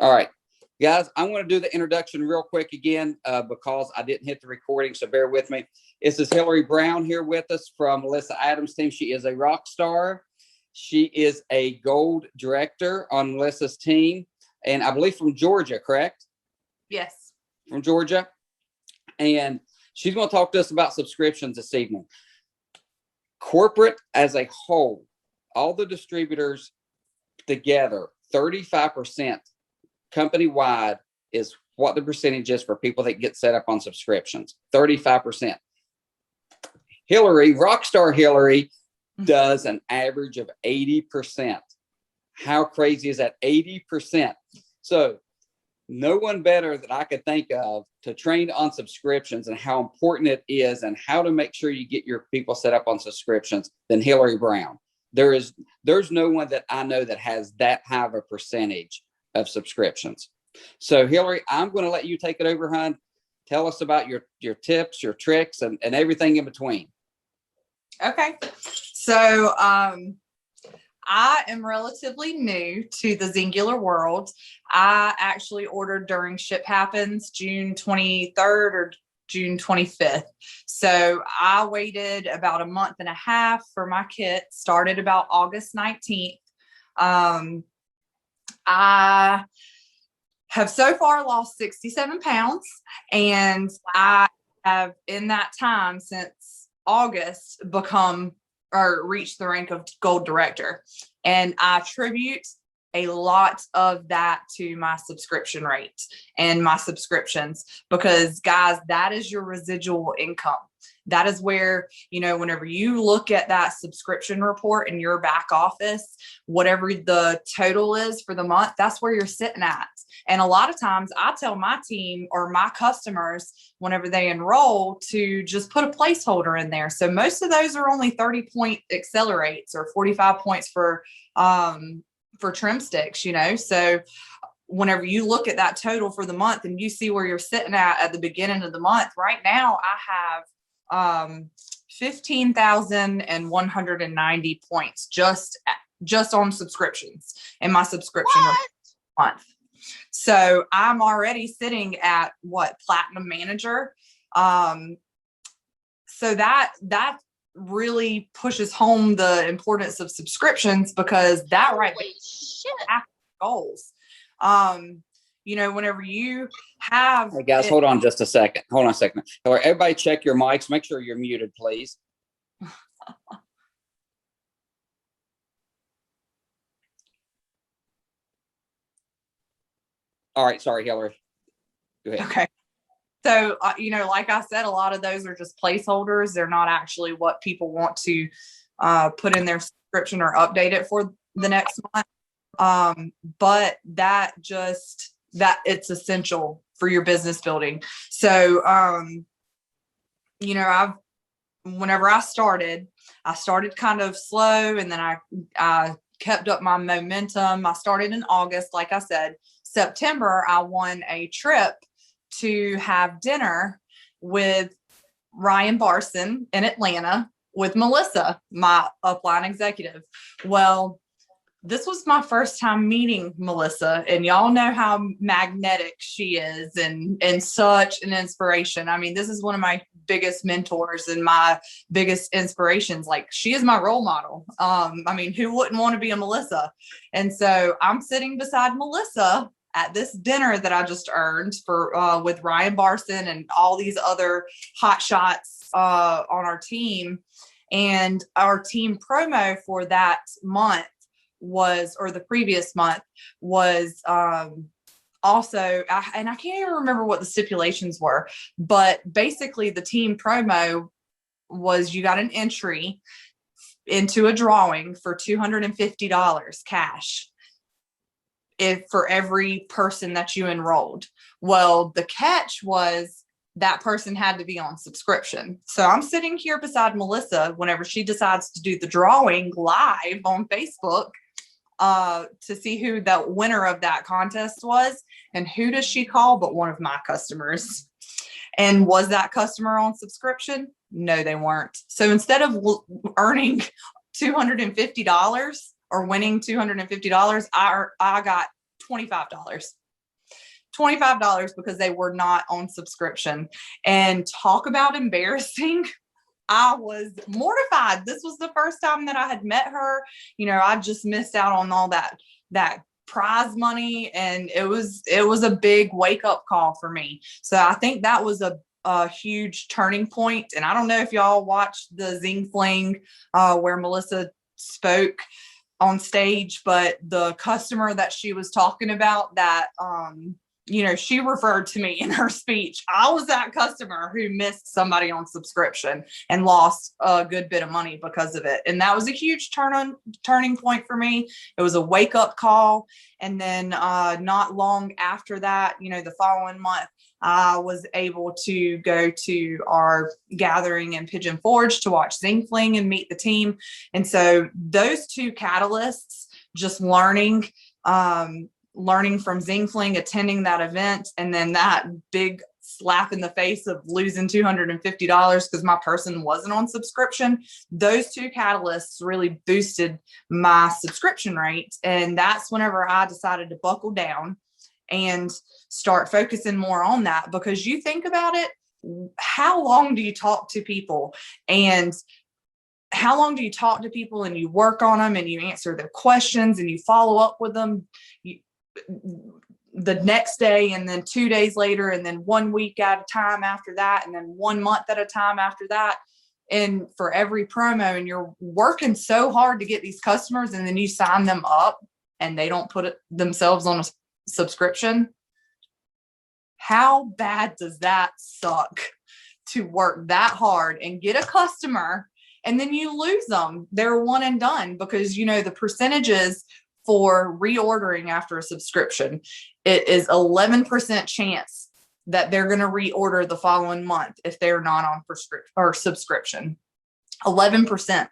All right, guys, I want to do the introduction real quick again because I didn't hit the recording, so bear with me. This is Hillary Brown here with us from Melissa Adams' team. She is a rock star. She is a gold director on Melissa's team, and I believe from Georgia, correct? Yes. From Georgia. And she's going to talk to us about subscriptions this evening. Corporate as a whole, all the distributors together, 35% company-wide is what the percentage is for people that get set up on subscriptions. 35%. Hillary, Rockstar Hillary, does an average of 80%. How crazy is that? 80%. So no one better that I could think of to train on subscriptions and how important it is and how to make sure you get your people set up on subscriptions than Hillary Brown. There's no one that I know that has that high of a percentage of subscriptions. So Hillary, I'm going to let you take it over, hon. Tell us about your tips, your tricks, and everything in between. Okay. So I am relatively new to the Xyngular world. I actually ordered during Ship Happens, June 23rd or June 25th. So I waited about a month and a half for my kit, started about August 19th. I have so far lost 67 pounds, and I have in that time since August become or reached the rank of gold director. And I attribute a lot of that to my subscription rate and my subscriptions, because guys, that is your residual income. That is where, whenever you look at that subscription report in your back office, whatever the total is for the month, that's where you're sitting at. And a lot of times I tell my team or my customers whenever they enroll to just put a placeholder in there. So most of those are only 30-point accelerates or 45 points for trim sticks, So whenever you look at that total for the month and you see where you're sitting at the beginning of the month, right now I have 15,190 points just on subscriptions in my subscription month. So I'm already sitting at platinum manager. So that really pushes home the importance of subscriptions, because that right there goals. Whenever you have, hey guys, hold on just a second. Hold on a second. Everybody check your mics. Make sure you're muted, please. All right. Sorry, Hillary. Go ahead. Okay. So, like I said, a lot of those are just placeholders. They're not actually what people want to put in their subscription or update it for the next month. But that it's essential for your business building. So, whenever I started kind of slow, and then I kept up my momentum. I started in August. Like I said, September, I won a trip to have dinner with Ryan Barson in Atlanta with Melissa, my upline executive. Well, this was my first time meeting Melissa, and y'all know how magnetic she is and such an inspiration. I mean, this is one of my biggest mentors and my biggest inspirations. Like, she is my role model. Who wouldn't want to be a Melissa? And so I'm sitting beside Melissa at this dinner that I just earned for with Ryan Barson and all these other hot shots on our team. And our team promo for that month or the previous month was also, and I can't even remember what the stipulations were, but basically the team promo was you got an entry into a drawing for $250 cash for every person that you enrolled. Well, the catch was that person had to be on subscription. So I'm sitting here beside Melissa whenever she decides to do the drawing live on Facebook to see who the winner of that contest was. And who does she call but one of my customers? And was that customer on subscription? No, they weren't. So instead of earning $250 or winning $250, I got $25. $25 because they were not on subscription. And talk about embarrassing. I was mortified. This was the first time that I had met her. I just missed out on all that prize money, and it was a big wake up call for me. So I think that was a huge turning point. And I don't know if y'all watched the Zing Fling where Melissa spoke on stage, but the customer that she was talking about that she referred to me in her speech. I was that customer who missed somebody on subscription and lost a good bit of money because of it. And that was a huge turning point for me. It was a wake up call. And then not long after that, the following month, I was able to go to our gathering in Pigeon Forge to watch Zing Fling and meet the team. And so those two catalysts, just learning from Zing Fling, attending that event, and then that big slap in the face of losing $250 because my person wasn't on subscription. Those two catalysts really boosted my subscription rate. And that's whenever I decided to buckle down and start focusing more on that, because you think about it, how long do you talk to people? And how long do you talk to people and you work on them and you answer their questions and you follow up with them the next day, and then 2 days later, and then 1 week at a time after that, and then 1 month at a time after that, and for every promo, and you're working so hard to get these customers, and then you sign them up and they don't put themselves on a subscription. How bad does that suck to work that hard and get a customer and then you lose them? They're one and done, because the percentages for reordering after a subscription, it is 11% chance that they're going to reorder the following month if they're not on subscription. 11%.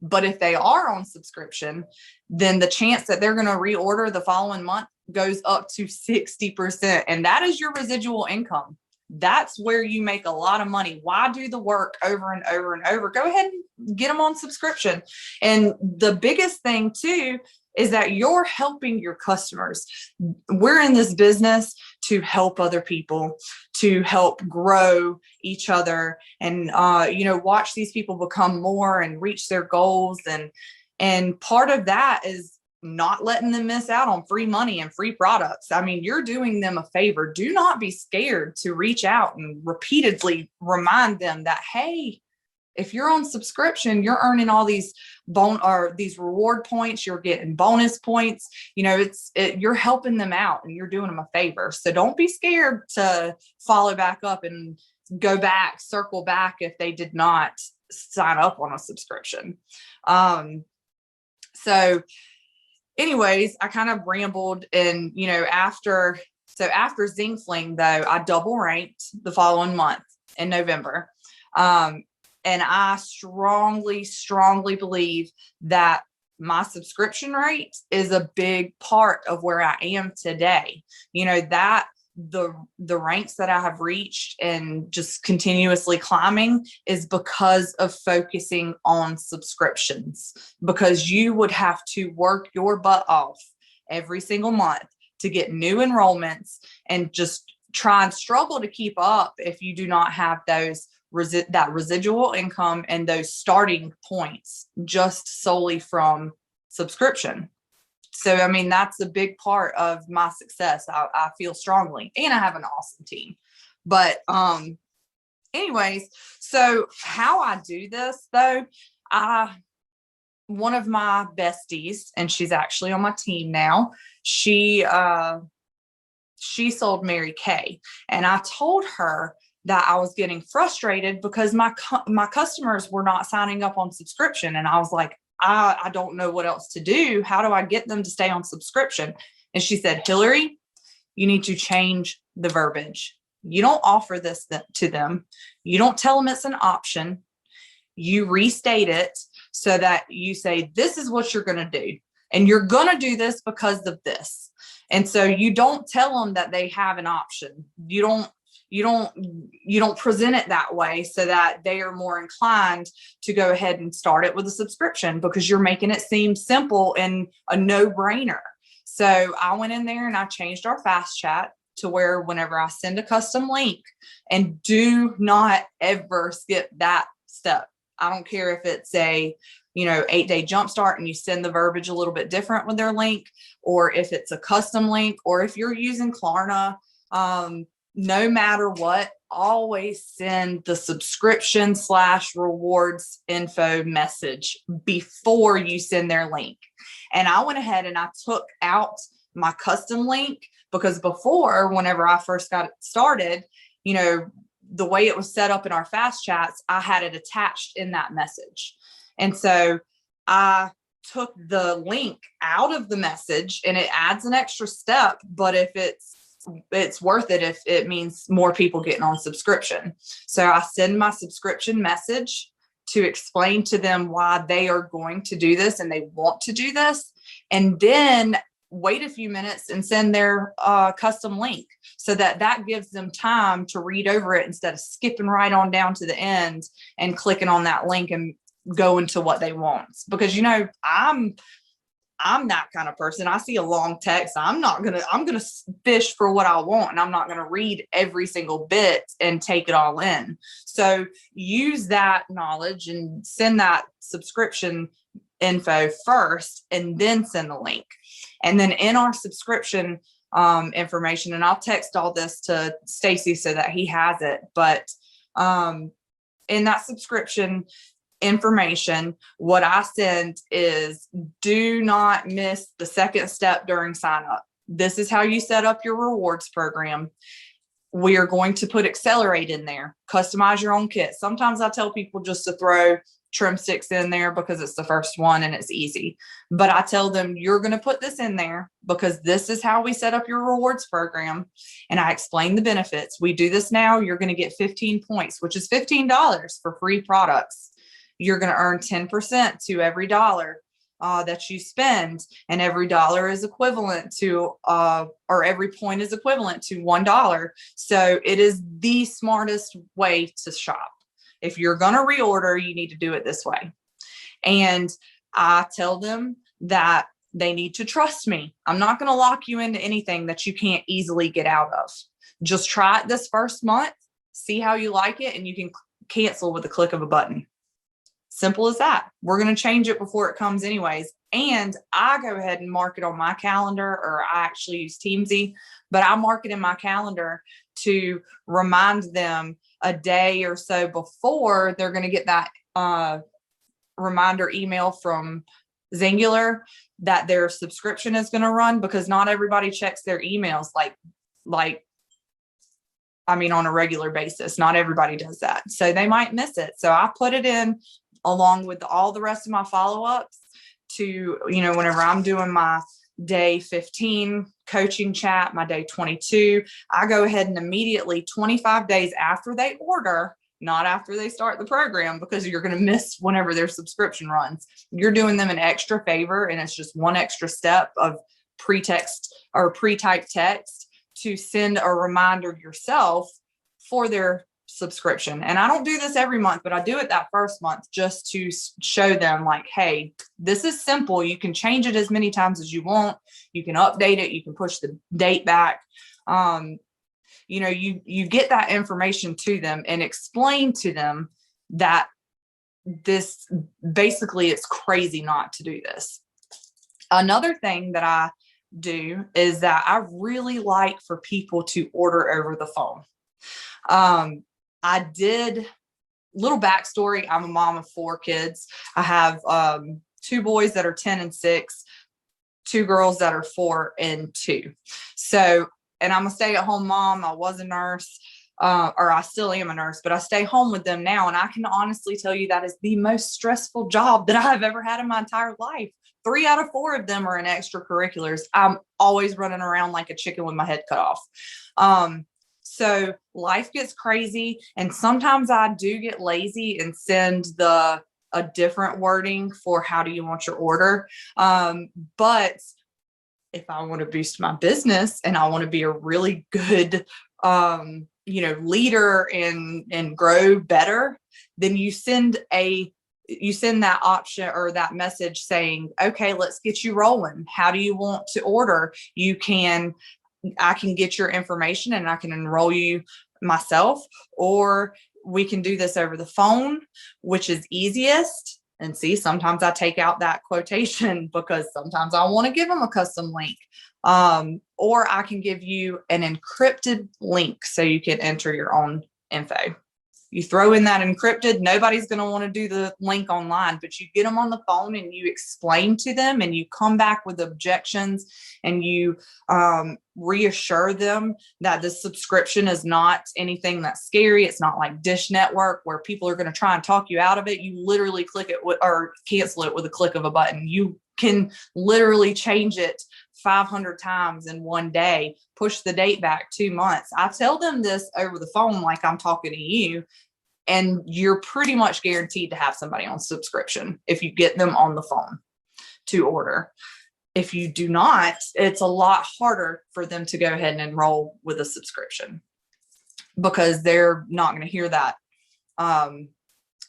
But if they are on subscription, then the chance that they're going to reorder the following month goes up to 60%. And that is your residual income. That's where you make a lot of money. Why do the work over and over and over? Go ahead and get them on subscription. And the biggest thing too is that you're helping your customers. We're in this business to help other people, to help grow each other, and watch these people become more and reach their goals. And part of that is not letting them miss out on free money and free products. I mean, you're doing them a favor. Do not be scared to reach out and repeatedly remind them that, hey, if you're on subscription, you're earning all these these reward points, you're getting bonus points. You're helping them out and you're doing them a favor. So don't be scared to follow back up and circle back if they did not sign up on a subscription. So anyways, I kind of rambled, and after Zing Fling, though, I double ranked the following month in November. And I strongly, strongly believe that my subscription rate is a big part of where I am today. That the ranks that I have reached and just continuously climbing is because of focusing on subscriptions, because you would have to work your butt off every single month to get new enrollments and just try and struggle to keep up if you do not have that residual income and those starting points just solely from subscription. So, I mean, that's a big part of my success. I feel strongly, and I have an awesome team. But anyways, so how I do this though, one of my besties, and she's actually on my team now, she sold Mary Kay, and I told her that I was getting frustrated because my customers were not signing up on subscription. And I was like, I don't know what else to do. How do I get them to stay on subscription? And she said, Hillary, you need to change the verbiage. You don't offer this to them. You don't tell them it's an option. You restate it so that you say, this is what you're going to do. And you're going to do this because of this. And so you don't tell them that they have an option. You don't present it that way so that they are more inclined to go ahead and start it with a subscription, because you're making it seem simple and a no-brainer. So I went in there and I changed our fast chat. to where whenever I send a custom link, and do not ever skip that step. I don't care if it's a 8-day jumpstart and you send the verbiage a little bit different with their link, or if it's a custom link, or if you're using Klarna, no matter what, always send the subscription/rewards info message before you send their link. And I went ahead and I took out my custom link, because before, whenever I first got it started, the way it was set up in our fast chats, I had it attached in that message. And so I took the link out of the message, and it adds an extra step, but if it's worth it if it means more people getting on subscription. So I send my subscription message to explain to them why they are going to do this and they want to do this, and then wait a few minutes and send their custom link, so that gives them time to read over it instead of skipping right on down to the end and clicking on that link and going to what they want. Because I'm that kind of person. I see a long text, I'm gonna fish for what I want, and I'm not gonna read every single bit and take it all in. So use that knowledge and send that subscription info first, and then send the link. And then in our subscription information, and I'll text all this to Stacy so that he has it, but in that subscription information, what I send is, do not miss the second step during sign up. This is how you set up your rewards program. We are going to put Accelerate in there, customize your own kit. Sometimes I tell people just to throw trim sticks in there because it's the first one and it's easy. But I tell them, you're going to put this in there because this is how we set up your rewards program. And I explain the benefits. We do this now. You're going to get 15 points, which is $15 for free products. You're going to earn 10% to every dollar that you spend. And every dollar is equivalent to, or every point is equivalent to $1. So it is the smartest way to shop. If you're going to reorder, you need to do it this way. And I tell them that they need to trust me. I'm not going to lock you into anything that you can't easily get out of. Just try it this first month, see how you like it, and you can cancel with the click of a button. Simple as that. We're going to change it before it comes anyways. And I go ahead and mark it on my calendar, or I actually use Teamsy, but I mark it in my calendar to remind them a day or so before they're going to get that reminder email from Xyngular that their subscription is going to run, because not everybody checks their emails on a regular basis. Not everybody does that. So they might miss it. So I put it in along with all the rest of my follow-ups to, whenever I'm doing my day 15 coaching chat, my day 22, I go ahead and immediately 25 days after they order, not after they start the program, because you're going to miss whenever their subscription runs. You're doing them an extra favor, and it's just one extra step of pretext or pre-typed text to send a reminder yourself for their subscription. And I don't do this every month, but I do it that first month just to show them like, hey, this is simple. You can change it as many times as you want. You can update it. You can push the date back. You get that information to them and explain to them that this basically, it's crazy not to do this. Another thing that I do is that I really like for people to order over the phone. I did little backstory. I'm a mom of 4 kids. I have 2 boys that are 10 and 6, 2 girls that are 4 and 2. So, and I'm a stay-at-home mom. I was a nurse, or I still am a nurse, but I stay home with them now. And I can honestly tell you that is the most stressful job that I've ever had in my entire life. 3 out of 4 of them are in extracurriculars. I'm always running around like a chicken with my head cut off. So life gets crazy, and sometimes I do get lazy and send a different wording for how do you want your order. But if I want to boost my business and I want to be a really good, leader and grow better, then you send that option or that message saying, okay, let's get you rolling. How do you want to order? You can I can get your information and I can enroll you myself, or we can do this over the phone, which is easiest. And see, sometimes I take out that quotation because sometimes I want to give them a custom link. Or I can give you an encrypted link so you can enter your own info. You throw in that encrypted, nobody's going to want to do the link online, but you get them on the phone and you explain to them and you come back with objections and you reassure them that the subscription is not anything that's scary. It's not like Dish Network where people are going to try and talk you out of it. You literally click it or cancel it with a click of a button. You can literally change it 500 times in one day, push the date back 2 months. I tell them this over the phone like I'm talking to you, and you're pretty much guaranteed to have somebody on subscription if you get them on the phone to order. If you do not, it's a lot harder for them to go ahead and enroll with a subscription because they're not going to hear that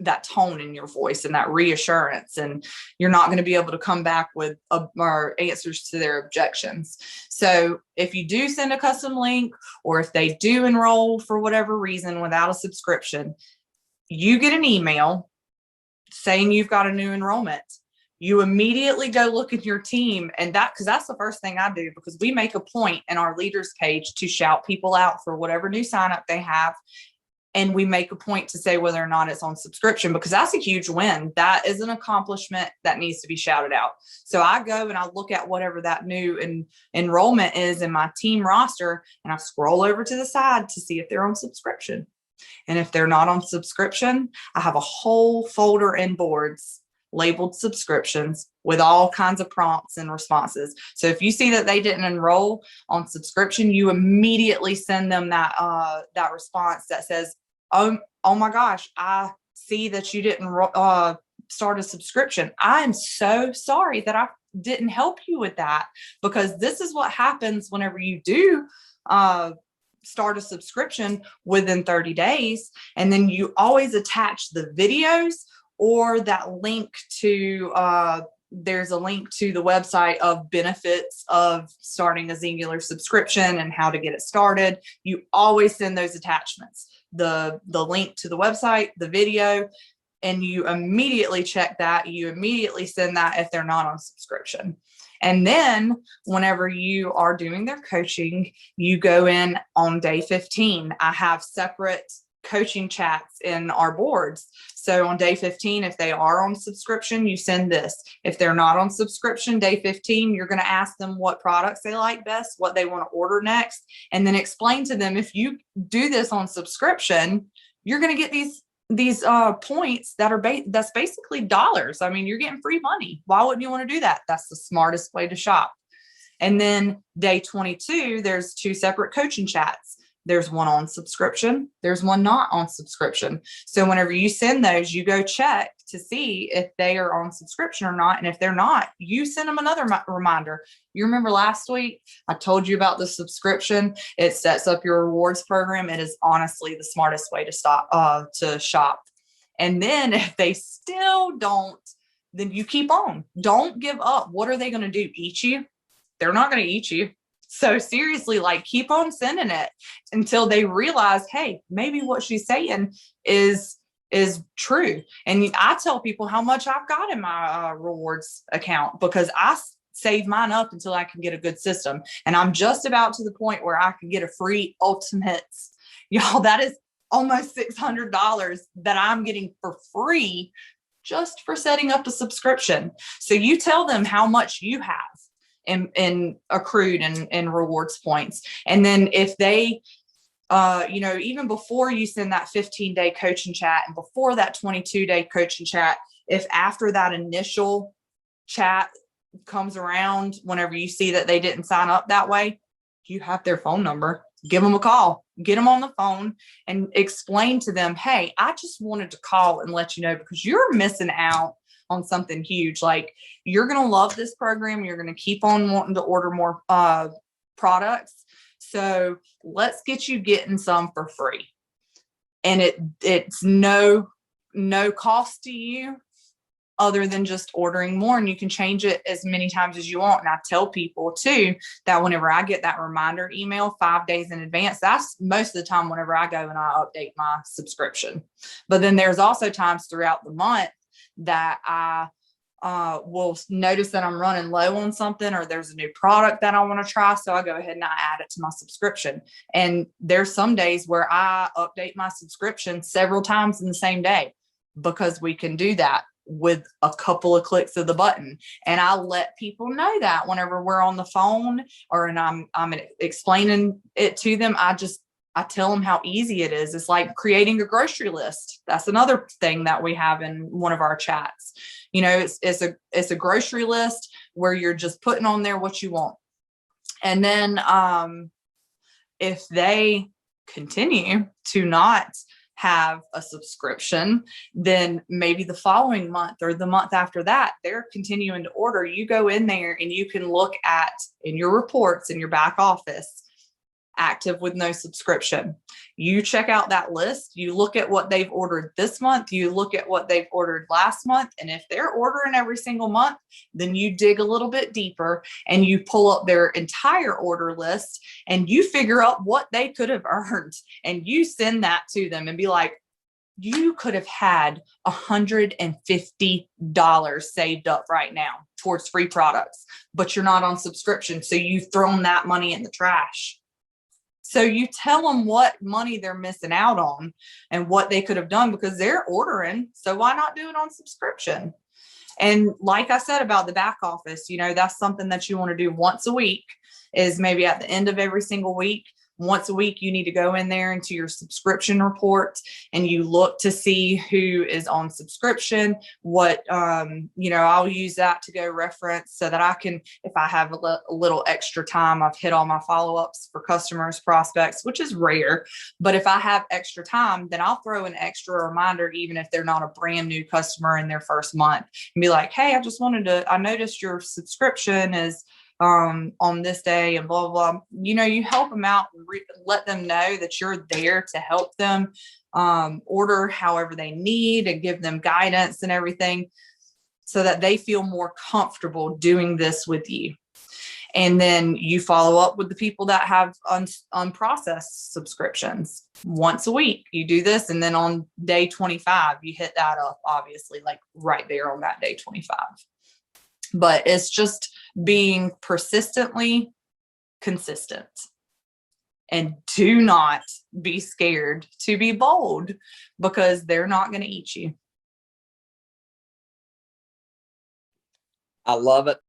that tone in your voice and that reassurance, and you're not going to be able to come back with or answers to their objections. So if you do send a custom link, or if they do enroll for whatever reason without a subscription, you get an email saying you've got a new enrollment. You immediately go look at your team, and because that's the first thing I do, because we make a point in our leaders page to shout people out for whatever new sign up they have. And we make a point to say whether or not it's on subscription, because that's a huge win. That is an accomplishment that needs to be shouted out. So I go and I look at whatever that new enrollment is in my team roster, and I scroll over to the side to see if they're on subscription. And if they're not on subscription, I have a whole folder in boards labeled subscriptions with all kinds of prompts and responses. So if you see that they didn't enroll on subscription, you immediately send them that that response that says, oh my gosh, I see that you didn't start a subscription. I'm so sorry that I didn't help you with that, because this is what happens whenever you do start a subscription within 30 days. And then you always attach the videos or that link to, there's a link to the website of benefits of starting a Xyngular subscription and how to get it started. You always send those attachments, the link to the website, the video, and you immediately check that. You immediately send that if they're not on subscription. And then whenever you are doing their coaching, you go in on day 15. I have separate coaching chats in our boards. So on day 15, if they are on subscription, you send this. If they're not on subscription, day 15, you're going to ask them what products they like best, what they want to order next, and then explain to them, if you do this on subscription, you're going to get these points that are that's basically dollars. I mean, you're getting free money. Why wouldn't you want to do that? That's the smartest way to shop. And then day 22, there's 2 separate coaching chats. There's one on subscription. There's one not on subscription. So whenever you send those, you go check to see if they are on subscription or not. And if they're not, you send them another reminder. You remember last week, I told you about the subscription. It sets up your rewards program. It is honestly the smartest way to shop. And then if they still don't, then you keep on. Don't give up. What are they going to do? Eat you? They're not going to eat you. So seriously, like, keep on sending it until they realize, hey, maybe what she's saying is true. And I tell people how much I've got in my rewards account, because I save mine up until I can get a good system. And I'm just about to the point where I can get a free Ultimates. Y'all, that is almost $600 that I'm getting for free just for setting up a subscription. So you tell them how much you have in accrued and rewards points. And then if they, even before you send that 15-day coaching chat and before that 22-day coaching chat, if after that initial chat comes around, whenever you see that they didn't sign up that way, you have their phone number. Give them a call, get them on the phone and explain to them, hey, I just wanted to call and let you know, because you're missing out on something huge. Like, you're going to love this program. You're going to keep on wanting to order more products. So let's get you getting some for free. And it's no cost to you. other than just ordering more, and you can change it as many times as you want. And I tell people too that whenever I get that reminder email 5 days in advance, that's most of the time whenever I go and I update my subscription. But then there's also times throughout the month that I will notice that I'm running low on something, or there's a new product that I want to try. So I go ahead and I add it to my subscription. And there's some days where I update my subscription several times in the same day, because we can do that with a couple of clicks of the button. And I let people know that whenever we're on the phone or and I'm explaining it to them, I tell them how easy it is. It's like creating a grocery list. That's another thing that we have in one of our chats. You know, it's a grocery list where you're just putting on there what you want. And then if they continue to not have a subscription, then maybe the following month or the month after that, they're continuing to order. You go in there and you can look at in your reports in your back office, active with no subscription. You check out that list, you look at what they've ordered this month, you look at what they've ordered last month. And if they're ordering every single month, then you dig a little bit deeper and you pull up their entire order list and you figure out what they could have earned. And you send that to them and be like, you could have had $150 saved up right now towards free products, but you're not on subscription. So you've thrown that money in the trash. So you tell them what money they're missing out on and what they could have done, because they're ordering. So why not do it on subscription? And like I said about the back office, you know, that's something that you want to do once a week, is maybe at the end of every single week. Once a week, you need to go in there into your subscription report and you look to see who is on subscription. What, you know, I'll use that to go reference so that I can, if I have a little extra time, I've hit all my follow-ups for customers, prospects, which is rare. But if I have extra time, then I'll throw an extra reminder, even if they're not a brand new customer in their first month, and be like, hey, I noticed your subscription is on this day and blah, blah, blah. You know, you help them out, let them know that you're there to help them order however they need and give them guidance and everything, so that they feel more comfortable doing this with you. And then you follow up with the people that have unprocessed subscriptions once a week. You do this, and then on day 25, you hit that up, obviously, like right there on that day 25. But it's just being persistently consistent, and do not be scared to be bold, because they're not going to eat you. I love it.